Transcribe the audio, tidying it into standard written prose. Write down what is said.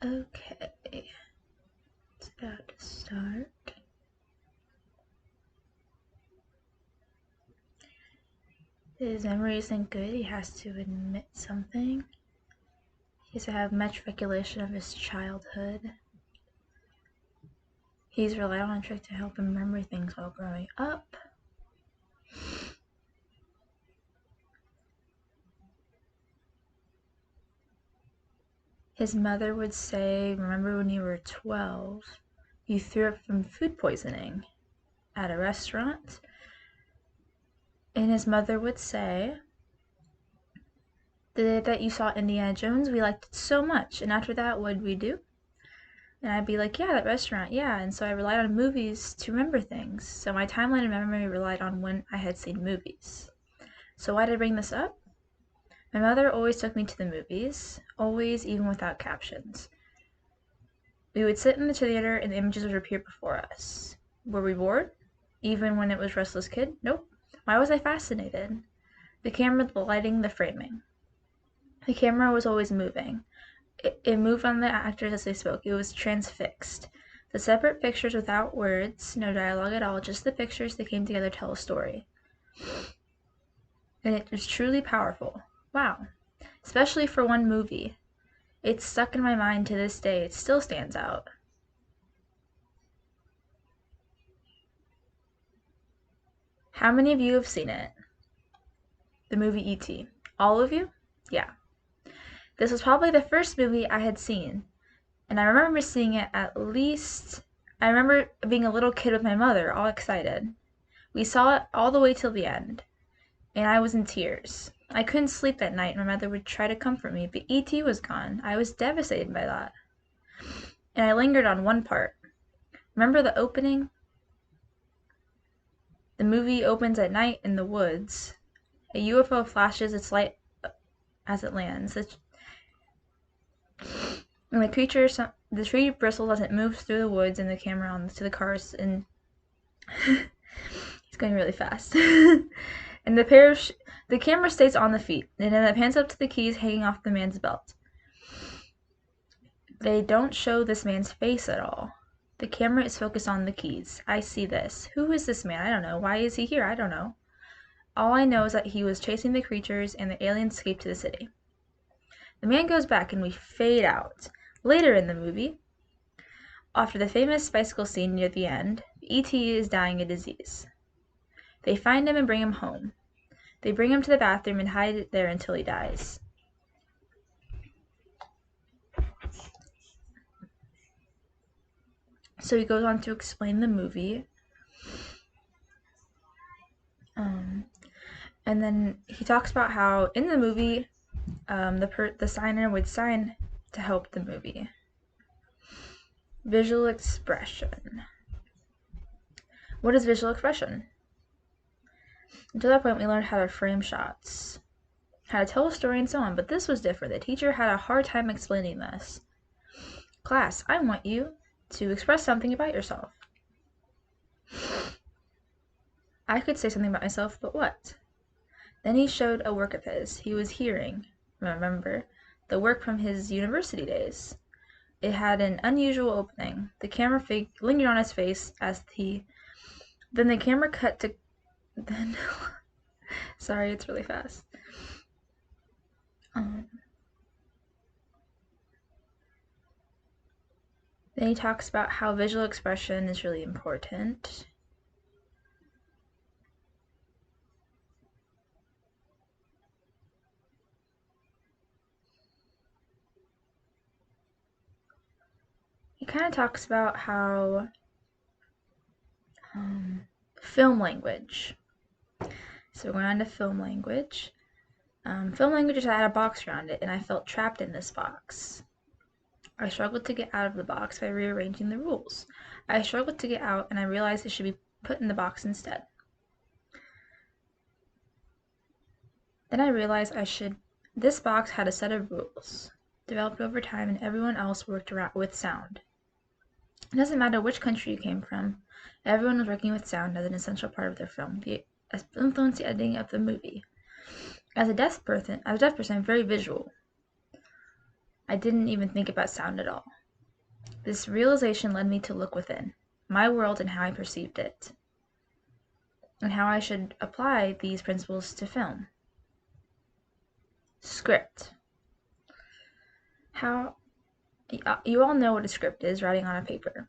Okay, it's about to start. His memory isn't good. He has to admit something. He has to have much recollection of his childhood. He's relied on a trick to help him remember things while growing up. His mother would say, remember when you were 12, you threw up from food poisoning at a restaurant? And his mother would say, the day that you saw Indiana Jones, we liked it so much. And after that, what did we do? And I'd be like, yeah, that restaurant, yeah. And so I relied on movies to remember things. So my timeline of memory relied on when I had seen movies. So why did I bring this up? My mother always took me to the movies, always, even without captions. We would sit in the theater and the images would appear before us. Were we bored? Even when it was Restless Kid? Nope. Why was I fascinated? The camera, the lighting, the framing. The camera was always moving. It moved on the actors as they spoke. It was transfixed. The separate pictures without words, no dialogue at all, just the pictures that came together to tell a story. And it was truly powerful. Wow. Especially for one movie. It's stuck in my mind to this day. It still stands out. How many of you have seen it? The movie E.T. All of you? Yeah. This was probably the first movie I had seen. And I remember seeing it I remember being a little kid with my mother, all excited. We saw it all the way till the end, and I was in tears. I couldn't sleep that night, and my mother would try to comfort me, but E.T. was gone. I was devastated by that. And I lingered on one part. Remember the opening? The movie opens at night in the woods. A UFO flashes its light as it lands. And the tree bristles as it moves through the woods and the camera onto the cars, and he's going really fast. And the camera stays on the feet, and then it pans up to the keys hanging off the man's belt. They don't show this man's face at all. The camera is focused on the keys. I see this. Who is this man? I don't know. Why is he here? I don't know. All I know is that he was chasing the creatures and the aliens escaped to the city. The man goes back and we fade out. Later in the movie, after the famous bicycle scene near the end, E.T. is dying a disease. They find him and bring him home. They bring him to the bathroom and hide it there until he dies. So he goes on to explain the movie. And then he talks about how in the movie, the signer would sign to help the movie. Visual expression. What is visual expression? Until that point, we learned how to frame shots, how to tell a story, and so on, but this was different. The teacher had a hard time explaining this. Class, I want you to express something about yourself. I could say something about myself, but what? Then he showed a work of his. He was hearing, remember, the work from his university days. It had an unusual opening. The camera lingered on his face as then the camera cut to, then, sorry, it's really fast. Then he talks about how visual expression is really important. He kind of talks about how film language. So we're going on to film language. Film language just had a box around it, and I felt trapped in this box. I struggled to get out of the box by rearranging the rules. I struggled to get out, and I realized it should be put in the box instead. Then I realized this box had a set of rules, developed over time, and everyone else worked around with sound. It doesn't matter which country you came from, everyone was working with sound as an essential part of their film, influenced the editing of the movie. As a deaf person, I'm very visual. I didn't even think about sound at all. This realization led me to look within, my world and how I perceived it, and how I should apply these principles to film. Script. How you all know what a script is, writing on a paper.